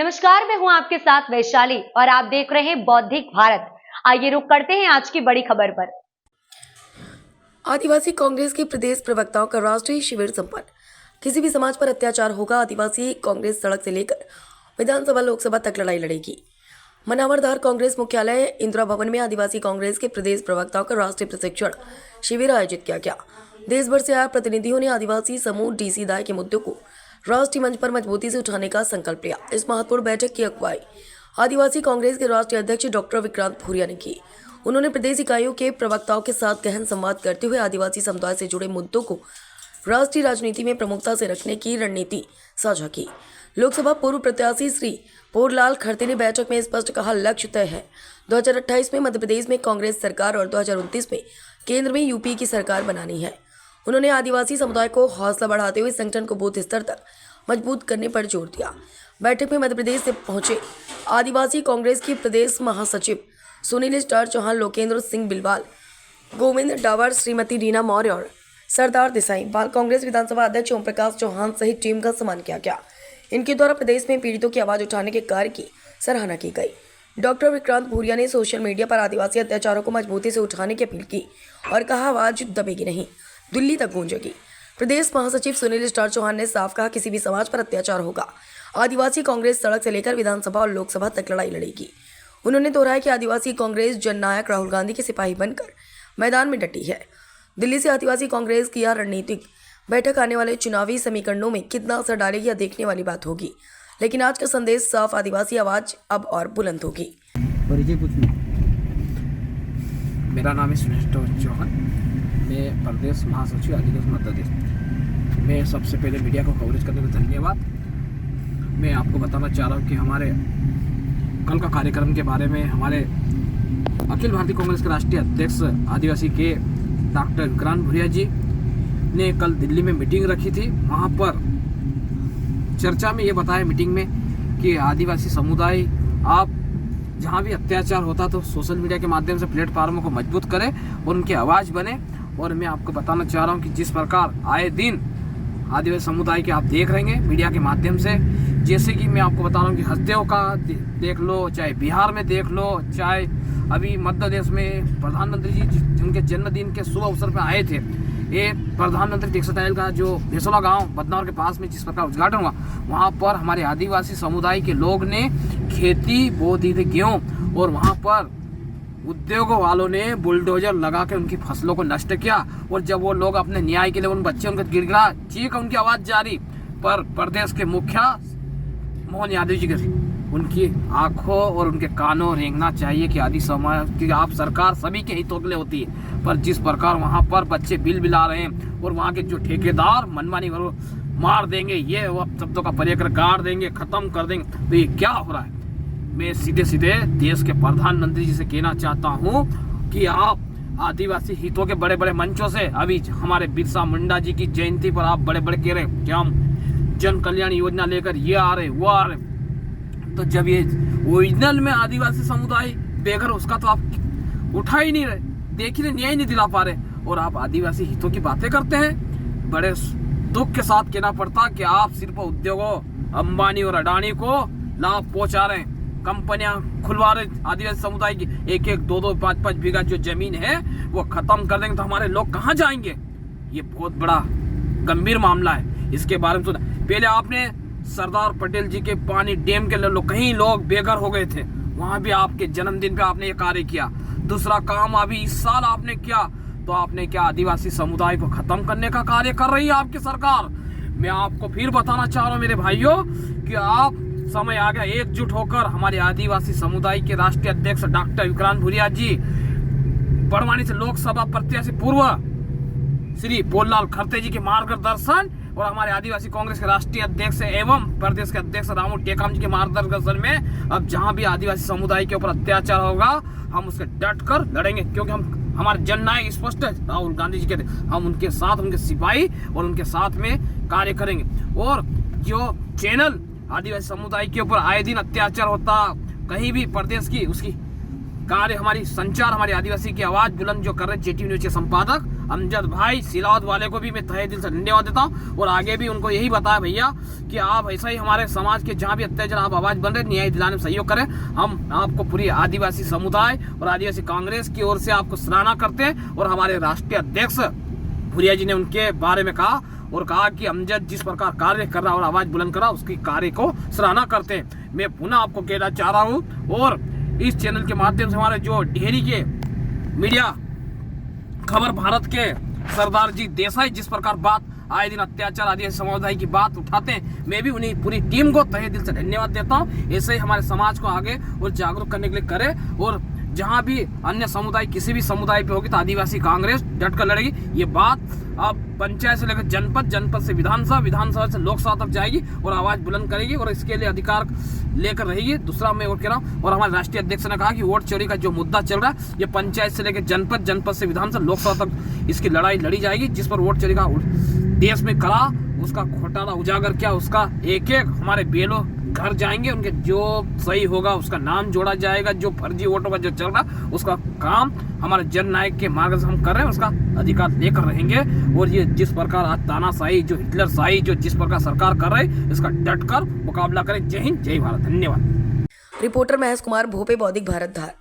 नमस्कार, मैं हूं आपके साथ वैशाली और आप देख रहे हैं बौद्धिक भारत। आइए रुक करते हैं आज की बड़ी खबर पर। आदिवासी कांग्रेस के प्रदेश प्रवक्ताओं का राष्ट्रीय शिविर संपन्न। किसी भी समाज पर अत्याचार होगा, आदिवासी कांग्रेस सड़क से लेकर विधानसभा लोकसभा तक लड़ाई लड़ेगी। मनावरधार कांग्रेस मुख्यालय इंदिरा भवन में आदिवासी कांग्रेस के प्रदेश प्रवक्ताओं का राष्ट्रीय प्रशिक्षण शिविर आयोजित किया गया। देश भर से आए प्रतिनिधियों ने आदिवासी समूह डीसी दाय के मुद्दों को राष्ट्रीय मंच पर मजबूती से उठाने का संकल्प लिया। इस महत्वपूर्ण बैठक की अगुवाई आदिवासी कांग्रेस के राष्ट्रीय अध्यक्ष डॉक्टर विक्रांत भूरिया ने की। उन्होंने प्रदेश इकाइयों के प्रवक्ताओं के साथ गहन संवाद करते हुए आदिवासी समुदाय से जुड़े मुद्दों को राष्ट्रीय राजनीति में प्रमुखता से रखने की रणनीति साझा की। लोकसभा पूर्व प्रत्याशी श्री पोरलाल खड़ते ने बैठक में स्पष्ट कहा, लक्ष्य तय है। 2028 में मध्य प्रदेश में कांग्रेस सरकार और 2029 में केंद्र में यूपी की सरकार बनानी है। उन्होंने आदिवासी समुदाय को हौसला बढ़ाते हुए संगठन को बूथ स्तर तक मजबूत करने पर जोर दिया। बैठक में मध्य प्रदेश से पहुंचे आदिवासी कांग्रेस की प्रदेश महासचिव सुनील स्टार चौहान, लोकेंद्र सिंह बिलवाल, गोविंद डावर, श्रीमती रीना मौर्य और सरदार देसाई, बाल कांग्रेस विधानसभा अध्यक्ष ओम प्रकाश चौहान सहित टीम का सम्मान किया गया। इनके द्वारा प्रदेश में पीड़ितों की आवाज उठाने के कार्य की सराहना की गई। डॉक्टर विक्रांत भूरिया ने सोशल मीडिया पर आदिवासी अत्याचारों को मजबूती से उठाने की अपील की और कहा, आवाज दबेगी नहीं, दिल्ली तक गूंजेगी। प्रदेश महासचिव सुनील स्टार चौहान ने साफ कहा, किसी भी समाज पर अत्याचार होगा, आदिवासी कांग्रेस सड़क से लेकर विधानसभा और लोकसभा तक लड़ाई लड़ेगी। उन्होंने दोहराया कि आदिवासी कांग्रेस जननायक राहुल गांधी के सिपाही बनकर मैदान में डटी है। दिल्ली से आदिवासी कांग्रेस की यह रणनीतिक बैठक आने वाले चुनावी समीकरणों में कितना असर डालेगी, यह देखने वाली बात होगी। लेकिन आज का संदेश साफ, आदिवासी आवाज अब और बुलंद होगी। मेरा नाम है सुनील चौहान, मैं प्रदेश महासचिव आदिवासी मध्य प्रदेश। मैं सबसे पहले मीडिया को कवरेज करने का धन्यवाद। मैं आपको बताना चाह रहा हूँ कि हमारे कल का कार्यक्रम के बारे में हमारे अखिल भारतीय कांग्रेस के राष्ट्रीय अध्यक्ष आदिवासी के डॉक्टर विक्रांत भूरिया जी ने कल दिल्ली में मीटिंग रखी थी। वहाँ पर चर्चा में ये बताया मीटिंग में कि आदिवासी समुदाय आप जहाँ भी अत्याचार होता तो सोशल मीडिया के माध्यम से प्लेटफार्मों को मजबूत करें और उनकी आवाज़ बने। और मैं आपको बताना चाह रहा हूँ कि जिस प्रकार आए दिन आदिवासी समुदाय के आप देख रहे हैं मीडिया के माध्यम से, जैसे कि मैं आपको बता रहा हूँ कि हत्याओं का देख लो, चाहे बिहार में देख लो, चाहे अभी मध्य प्रदेश में प्रधानमंत्री जी जिनके जन्मदिन के शुभ अवसर पर आए थे, ये प्रधानमंत्री टेक्सटाइल का जो भेसोला गांव बदनौर के पास में जिस प्रकार उद्घाटन हुआ, वहाँ पर हमारे आदिवासी समुदाय के लोग ने खेती बो दी थी, गेहूँ, और वहाँ पर उद्योगों वालों ने बुलडोजर लगा के उनकी फसलों को नष्ट किया। और जब वो लोग अपने न्याय के लिए उन बच्चे उनका गिड़गिड़ा चीख उनकी आवाज़ जारी, पर प्रदेश के मुखिया मोहन यादव जी के उनकी आंखों और उनके कानों रेंगना चाहिए कि आदि समाज की आप सरकार सभी के हितों के लिए होती है। पर जिस प्रकार वहाँ पर बच्चे बिल बिला रहे हैं और वहाँ के जो ठेकेदार मनमानी मार देंगे, ये वो शब्दों का प्रयोग कर गाड़ देंगे, खत्म कर देंगे, तो ये क्या हो रहा है। मैं सीधे सीधे देश के प्रधानमंत्री जी से कहना चाहता हूँ कि आप आदिवासी हितों के बड़े बड़े मंचों से अभी हमारे बिरसा मुंडा जी की जयंती पर आप बड़े बड़े कह रहे कि हम जन कल्याण योजना लेकर ये आ रहे वो आ रहे, तो जब ये ओरिजिनल में आदिवासी समुदाय बेघर उसका तो आप उठा ही नहीं रहे, देख ही न्याय नहीं दिला पा रहे, और आप आदिवासी हितों की बातें करते हैं। बड़े दुख के साथ कहना पड़ता कि आप सिर्फ उद्योगों अंबानी और अडानी को लाभ पहुंचा रहे हैं, कंपनियां खुलवा रहे आदिवासी समुदाय की, एक एक दो दो पाँच पाँच बीघा जो जमीन है वो खत्म कर देंगे, तो हमारे लोग कहाँ जाएंगे। ये बहुत बड़ा गंभीर मामला है, इसके बारे में सुना। पहले आपने सरदार पटेल जी के पानी डैम के लोग कहीं लोग बेघर हो गए थे, वहां भी आपके जन्मदिन पे आपने ये कार्य किया। दूसरा काम अभी इस साल आपने किया, तो आपने क्या आदिवासी समुदाय को खत्म करने का कार्य कर रही है आपकी सरकार। मैं आपको फिर बताना चाह रहा हूँ मेरे भाइयों कि आप समय आ गया एकजुट होकर हमारे आदिवासी समुदाय के राष्ट्रीय अध्यक्ष डॉक्टर विक्रांत भूरिया जी, बड़वानी से लोकसभा प्रत्याशी पूर्व श्री पोरलाल खड़ते जी के मार्गदर्शन और हमारे आदिवासी कांग्रेस के राष्ट्रीय अध्यक्ष एवं प्रदेश के अध्यक्ष रामू टेकाम जी के मार्गदर्शन में अब जहां भी आदिवासी समुदाय के ऊपर अत्याचार होगा हम उसके डट कर लड़ेंगे, क्योंकि हम हमारे जननायक स्पष्ट है, राहुल गांधी जी कहते हम उनके साथ, उनके सिपाही और उनके साथ में कार्य करेंगे। और जो चैनल आदिवासी समुदाय के ऊपर आए दिन अत्याचार होता कहीं भी प्रदेश की, उसकी कार्य हमारी संचार हमारी आदिवासी की आवाज बुलंद जो कर रहे जेटी न्यूज के संपादक अमजद भाई सिलावत वाले को भी मैं तहे दिल से धन्यवाद देता हूँ और आगे भी उनको यही बताया भैया कि आप ऐसा ही हमारे समाज के जहाँ भी अत्याचार आप आवाज बन रहे न्याय दिलाने में सहयोग करें। हम आपको पूरी आदिवासी समुदाय और आदिवासी कांग्रेस की ओर से आपको सराहना करते हैं और हमारे राष्ट्रीय अध्यक्ष भुरिया जी ने उनके बारे में कहा और कहा कि अमजद जिस प्रकार कार्य कर रहा और आवाज बुलंद कर रहा उसकी कार्य को सराहना करते हैं। मैं पुनः आपको कहना चाह रहा हूँ और इस चैनल के माध्यम से हमारे जो डेहरी के मीडिया खबर भारत के सरदार जी देसाई जिस प्रकार बात आए दिन अत्याचार आदिवासी समुदाय की बात उठाते हैं, मैं भी उन्हीं पूरी टीम को तहे दिल से धन्यवाद देता हूँ। ऐसे ही हमारे समाज को आगे और जागरूक करने के लिए करे और जहाँ भी अन्य समुदाय किसी भी समुदाय पे होगी तो आदिवासी कांग्रेस डट कर लड़ेगी। ये बात अब पंचायत से लेकर जनपद, जनपद से विधानसभा, विधानसभा से लोकसभा तक जाएगी और आवाज बुलंद करेगी और इसके लिए अधिकार लेकर रहेगी। दूसरा मैं और कह रहा हूँ और हमारे राष्ट्रीय अध्यक्ष ने कहा कि वोट चोरी का जो मुद्दा चल रहा है ये पंचायत से लेकर जनपद, जनपद से विधानसभा, लोकसभा तक इसकी लड़ाई लड़ी जाएगी। जिस पर वोट चोरी का देश में करा उसका घोटाला उजागर किया उसका एक एक हमारे बेलो घर जाएंगे, उनके जो सही होगा उसका नाम जोड़ा जाएगा। जो फर्जी वोटों का जो चल रहा उसका काम हमारे जननायक के मार्ग से हम कर रहे हैं, उसका अधिकार लेकर रहेंगे। और ये जिस प्रकार आज तानाशाही जो हिटलर शाही जो जिस प्रकार सरकार कर रही है इसका डट कर मुकाबला करें। जय हिंद, जय भारत, धन्यवाद। रिपोर्टर महेश कुमार भोपे, बौद्धिक भारत धार।